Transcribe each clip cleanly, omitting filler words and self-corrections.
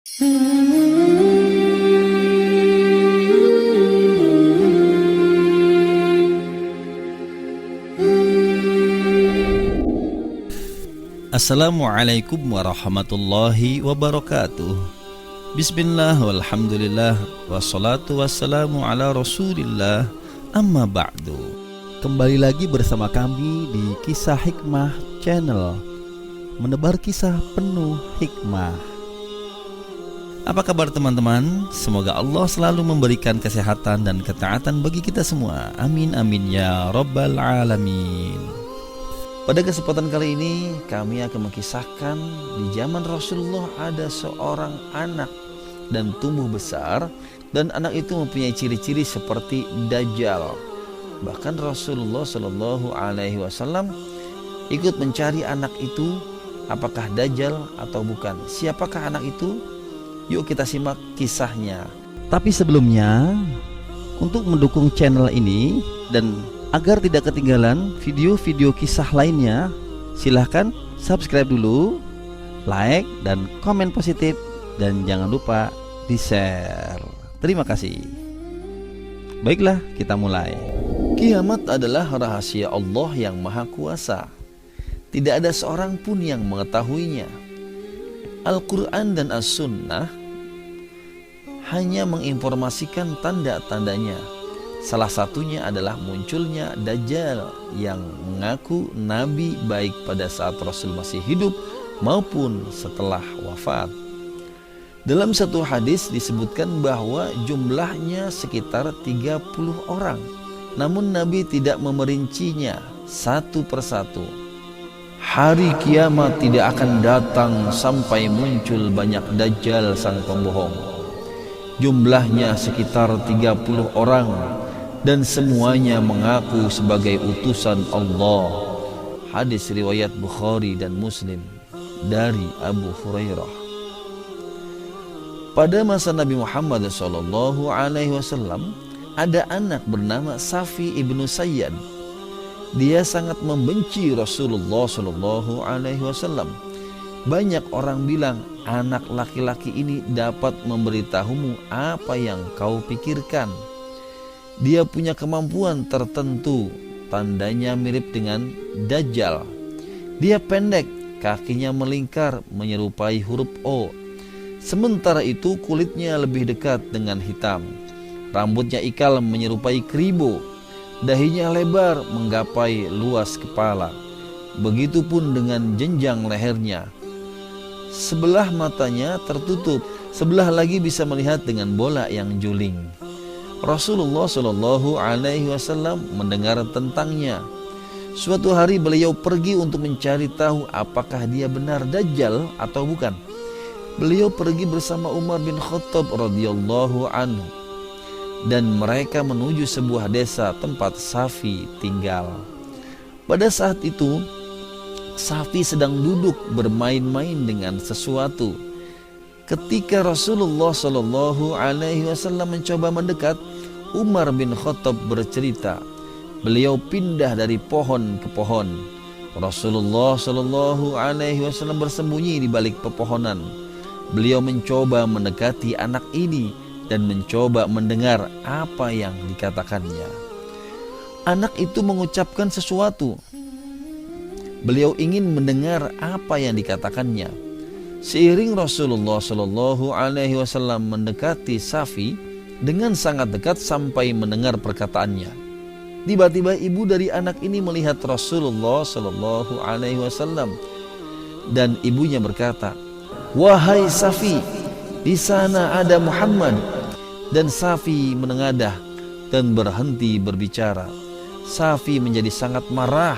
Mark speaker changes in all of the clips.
Speaker 1: Assalamualaikum warahmatullahi wabarakatuh. Bismillah walhamdulillah wassalatu wassalamu ala rasulillah, amma ba'du.
Speaker 2: Kembali lagi bersama kami di Kisah Hikmah Channel, menebar kisah penuh hikmah.
Speaker 1: Apa kabar teman-teman? Semoga Allah selalu memberikan kesehatan dan ketaatan bagi kita semua. Amin amin ya rabbal alamin. Pada kesempatan kali ini kami akan mengisahkan di zaman Rasulullah ada seorang anak dan tumbuh besar, dan anak itu mempunyai ciri-ciri seperti Dajjal. Bahkan Rasulullah Shallallahu Alaihi Wasallam ikut mencari anak itu, apakah Dajjal atau bukan. Siapakah anak itu? Yuk kita simak kisahnya.
Speaker 2: Tapi sebelumnya, untuk mendukung channel ini dan agar tidak ketinggalan video-video kisah lainnya, silahkan subscribe dulu, like dan komen positif, dan jangan lupa di-share. Terima kasih. Baiklah, kita mulai.
Speaker 1: Kiamat adalah rahasia Allah yang Maha Kuasa. Tidak ada seorang pun yang mengetahuinya. Al-Quran dan As-Sunnah hanya menginformasikan tanda-tandanya. Salah satunya adalah munculnya Dajjal yang mengaku nabi baik pada saat Rasul masih hidup maupun setelah wafat. Dalam satu hadis disebutkan bahwa jumlahnya sekitar 30 orang. Namun Nabi tidak memerincinya satu persatu. Hari kiamat tidak akan datang sampai muncul banyak Dajjal sang pembohong. Jumlahnya sekitar 30 orang. Dan semuanya mengaku sebagai utusan Allah. Hadis riwayat Bukhari dan Muslim dari Abu Hurairah. Pada masa Nabi Muhammad SAW ada anak bernama Safi ibnu Sayyad. Dia sangat membenci Rasulullah SAW. Banyak orang bilang anak laki-laki ini dapat memberitahumu apa yang kau pikirkan. Dia punya kemampuan tertentu, tandanya mirip dengan Dajjal. Dia pendek, kakinya melingkar menyerupai huruf O. Sementara itu kulitnya lebih dekat dengan hitam. Rambutnya ikal menyerupai keribo. Dahinya lebar menggapai luas kepala. Begitupun dengan jenjang lehernya. Sebelah matanya tertutup, sebelah lagi bisa melihat dengan bola yang juling. Rasulullah Shallallahu Alaihi Wasallam mendengar tentangnya. Suatu hari beliau pergi untuk mencari tahu apakah dia benar Dajjal atau bukan. Beliau pergi bersama Umar bin Khattab radhiyallahu anhu, dan mereka menuju sebuah desa tempat Safi tinggal. Pada saat itu Safi sedang duduk bermain-main dengan sesuatu. Ketika Rasulullah Shallallahu Alaihi Wasallam mencoba mendekat, Umar bin Khattab bercerita, beliau pindah dari pohon ke pohon. Rasulullah Shallallahu Alaihi Wasallam bersembunyi di balik pepohonan. Beliau mencoba mendekati anak ini dan mencoba mendengar apa yang dikatakannya. Anak itu mengucapkan sesuatu. Beliau ingin mendengar apa yang dikatakannya. Seiring Rasulullah Shallallahu Alaihi Wasallam mendekati Safi dengan sangat dekat sampai mendengar perkataannya. Tiba-tiba ibu dari anak ini melihat Rasulullah Shallallahu Alaihi Wasallam, dan ibunya berkata, "Wahai Safi, di sana ada Muhammad." Dan Safi menengadah dan berhenti berbicara. Safi menjadi sangat marah.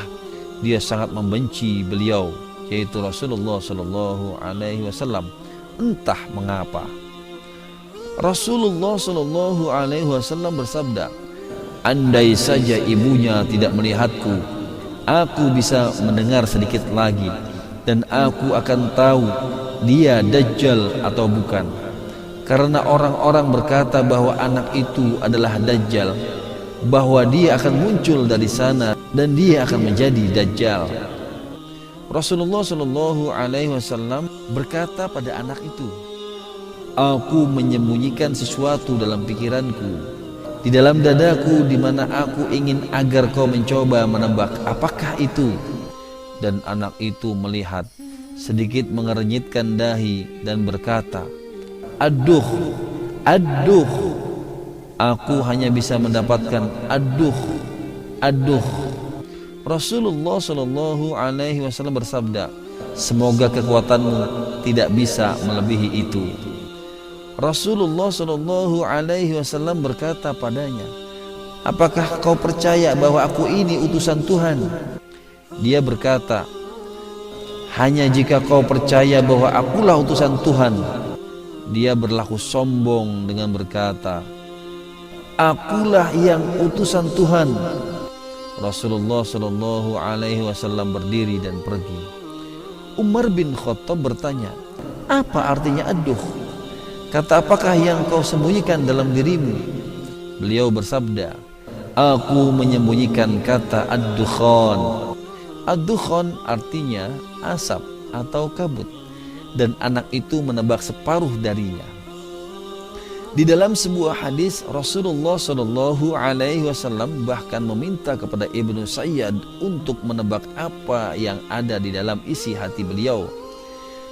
Speaker 1: Dia sangat membenci beliau, yaitu Rasulullah Shallallahu Alaihi Wasallam. Entah mengapa. Rasulullah Shallallahu Alaihi Wasallam bersabda, "Andai saja ibunya tidak melihatku, aku bisa mendengar sedikit lagi, dan aku akan tahu dia Dajjal atau bukan. Karena orang-orang berkata bahwa anak itu adalah Dajjal, bahwa dia akan muncul dari sana dan dia akan menjadi Dajjal." Rasulullah Shallallahu Alaihi Wasallam berkata pada anak itu, Aku menyembunyikan sesuatu dalam pikiranku, di dalam dadaku, di mana aku ingin agar kau mencoba menebak apakah itu. Dan anak itu melihat, sedikit mengernyitkan dahi dan berkata, aduh, aduh, aku hanya bisa mendapatkan aduh, aduh. Rasulullah Shallallahu Alaihi Wasallam bersabda, semoga kekuatanmu tidak bisa melebihi itu. Rasulullah Shallallahu Alaihi Wasallam berkata padanya, apakah kau percaya bahwa aku ini utusan Tuhan? Dia berkata, hanya jika kau percaya bahwa akulah utusan Tuhan. Dia berlaku sombong dengan berkata, akulah yang utusan Tuhan. Rasulullah Shallallahu Alaihi Wasallam berdiri dan pergi. Umar bin Khattab bertanya, apa artinya aduh? Kata, apakah yang kau sembunyikan dalam dirimu? Beliau bersabda, aku menyembunyikan kata ad-dukhan. Ad-dukhan artinya asap atau kabut, dan anak itu menebak separuh darinya. Di dalam sebuah hadis, Rasulullah Shallallahu Alaihi Wasallam bahkan meminta kepada Ibnu Sayyad untuk menebak apa yang ada di dalam isi hati beliau.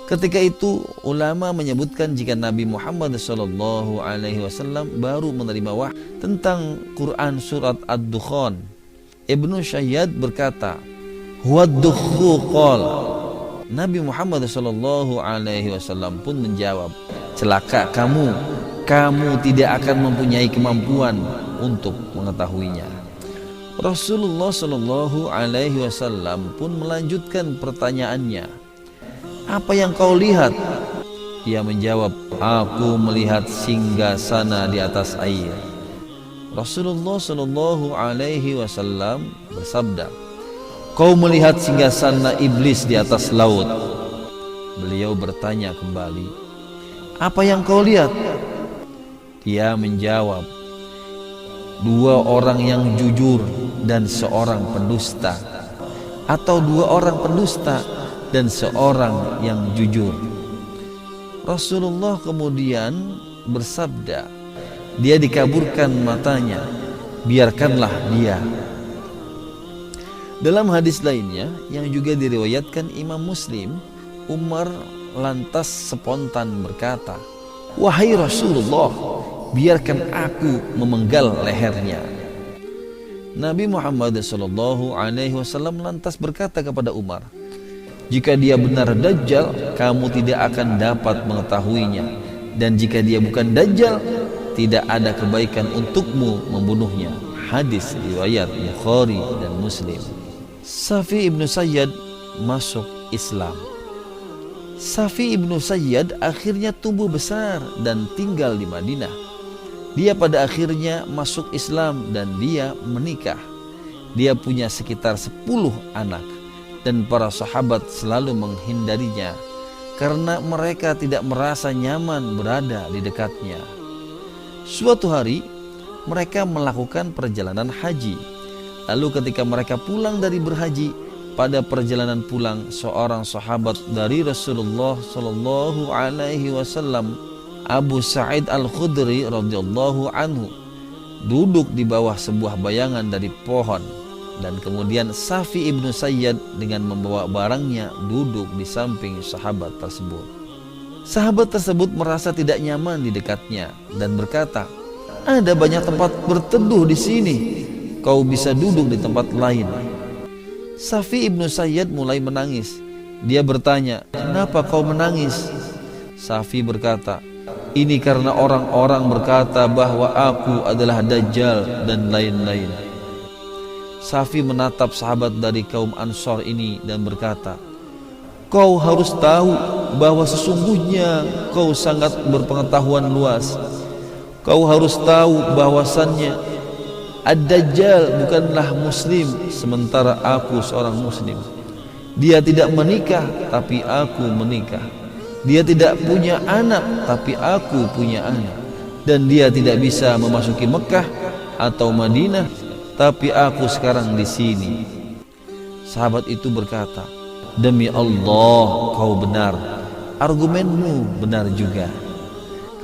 Speaker 1: Ketika itu ulama menyebutkan jika Nabi Muhammad Shallallahu Alaihi Wasallam baru menerima wahyu tentang Quran surat Ad-Dukhan. Ibnu Sayyad berkata, huwa ad-dukhu qala. Nabi Muhammad Shallallahu Alaihi Wasallam pun menjawab, celaka kamu tidak akan mempunyai kemampuan untuk mengetahuinya. Rasulullah Shallallahu Alaihi Wasallam pun melanjutkan pertanyaannya, apa yang kau lihat? Ia menjawab, aku melihat singgasana di atas air. Rasulullah Shallallahu Alaihi Wasallam bersabda, kau melihat singgasana iblis di atas laut. Beliau bertanya kembali, apa yang kau lihat? Dia menjawab, dua orang yang jujur dan seorang pendusta, atau dua orang pendusta dan seorang yang jujur. Rasulullah kemudian bersabda, dia dikaburkan matanya, biarkanlah dia. Dalam hadis lainnya yang juga diriwayatkan Imam Muslim, Umar lantas spontan berkata, wahai Rasulullah, biarkan aku memenggal lehernya. Nabi Muhammad SAW lantas berkata kepada Umar, jika dia benar Dajjal, kamu tidak akan dapat mengetahuinya, dan jika dia bukan Dajjal, tidak ada kebaikan untukmu membunuhnya. Hadis riwayat Bukhari dan Muslim. Safi ibnu Sayyad masuk Islam. Safi ibnu Sayyad akhirnya tumbuh besar dan tinggal di Madinah. Dia pada akhirnya masuk Islam dan dia menikah. Dia punya sekitar 10 anak. Dan para sahabat selalu menghindarinya karena mereka tidak merasa nyaman berada di dekatnya. Suatu hari mereka melakukan perjalanan haji. Lalu ketika mereka pulang dari berhaji, pada perjalanan pulang seorang sahabat dari Rasulullah Shallallahu Alaihi Wasallam, Abu Sa'id Al-Khudri radhiyallahu anhu, duduk di bawah sebuah bayangan dari pohon. Dan kemudian Safi ibnu Sayyad dengan membawa barangnya duduk di samping sahabat tersebut. Sahabat tersebut merasa tidak nyaman di dekatnya dan berkata, ada banyak tempat berteduh di sini, kau bisa duduk di tempat lain. Safi ibnu Sayyad mulai menangis. Dia bertanya, kenapa kau menangis? Safi berkata, ini karena orang-orang berkata bahwa aku adalah Dajjal dan lain-lain. Safi menatap sahabat dari kaum Ansor ini dan berkata, kau harus tahu bahwa sesungguhnya kau sangat berpengetahuan luas. Kau harus tahu bahwasannya Ad-Dajjal bukanlah muslim, sementara aku seorang muslim. Dia tidak menikah, tapi aku menikah. Dia tidak punya anak, tapi aku punya anak. Dan dia tidak bisa memasuki Mekah atau Madinah, tapi aku sekarang di sini. Sahabat itu berkata, demi Allah kau benar, argumenmu benar juga.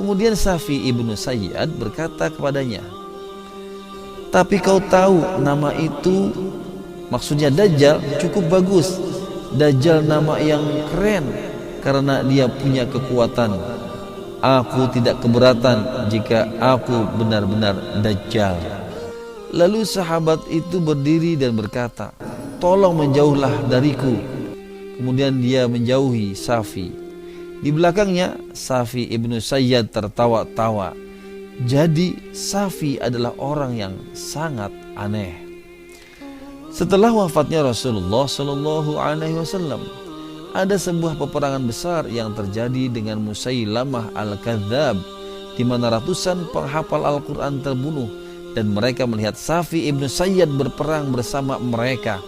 Speaker 1: Kemudian Safi ibnu Sayyad berkata kepadanya, tapi kau tahu nama itu, maksudnya Dajjal, cukup bagus. Dajjal nama yang keren karena dia punya kekuatan. Aku tidak keberatan jika aku benar-benar Dajjal. Lalu sahabat itu berdiri dan berkata, tolong menjauhlah dariku. Kemudian dia menjauhi Safi. Di belakangnya Safi ibnu Sayyad tertawa-tawa. Jadi Safi adalah orang yang sangat aneh. Setelah wafatnya Rasulullah SAW, ada sebuah peperangan besar yang terjadi dengan Musailamah al-Kadzab, di mana ratusan penghafal Al-Quran terbunuh, dan mereka melihat Safi ibnu Sayyad berperang bersama mereka,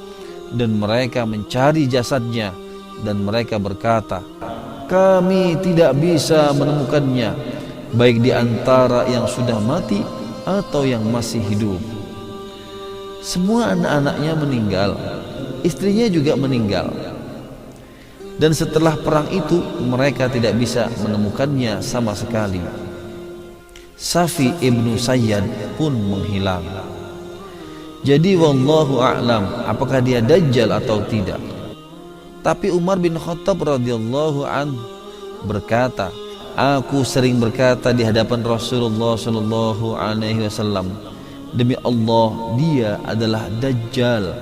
Speaker 1: dan mereka mencari jasadnya, dan mereka berkata, kami tidak bisa menemukannya, baik di antara yang sudah mati atau yang masih hidup. Semua anak-anaknya meninggal, istrinya juga meninggal. Dan setelah perang itu mereka tidak bisa menemukannya sama sekali. Safi ibnu Sayyad pun menghilang. Jadi wallahu a'lam apakah dia Dajjal atau tidak. Tapi Umar bin Khattab radhiyallahu anhu berkata, aku sering berkata di hadapan Rasulullah sallallahu alaihi wasallam, demi Allah dia adalah Dajjal,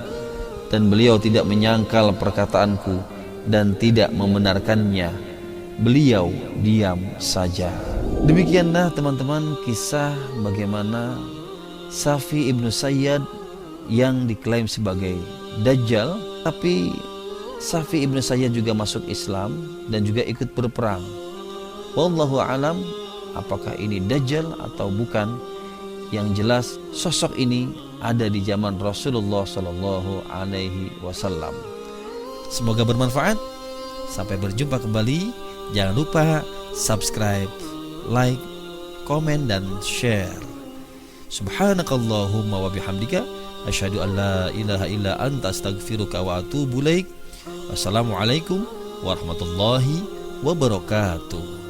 Speaker 1: dan beliau tidak menyangkal perkataanku dan tidak membenarkannya. Beliau diam saja. Demikianlah teman-teman kisah bagaimana Safi ibnu Sayyad yang diklaim sebagai Dajjal, tapi Safi ibnu Sayyad juga masuk Islam dan juga ikut berperang. Wallahu alam apakah ini Dajjal atau bukan. Yang jelas sosok ini ada di zaman Rasulullah sallallahu alaihi wasallam. Semoga bermanfaat. Sampai berjumpa kembali. Jangan lupa subscribe, like, komen, dan share. Subhanakallahumma wa bihamdika asyhadu an la ilaha illa anta astaghfiruka wa atubu ilaik. Wassalamualaikum warahmatullahi wabarakatuh.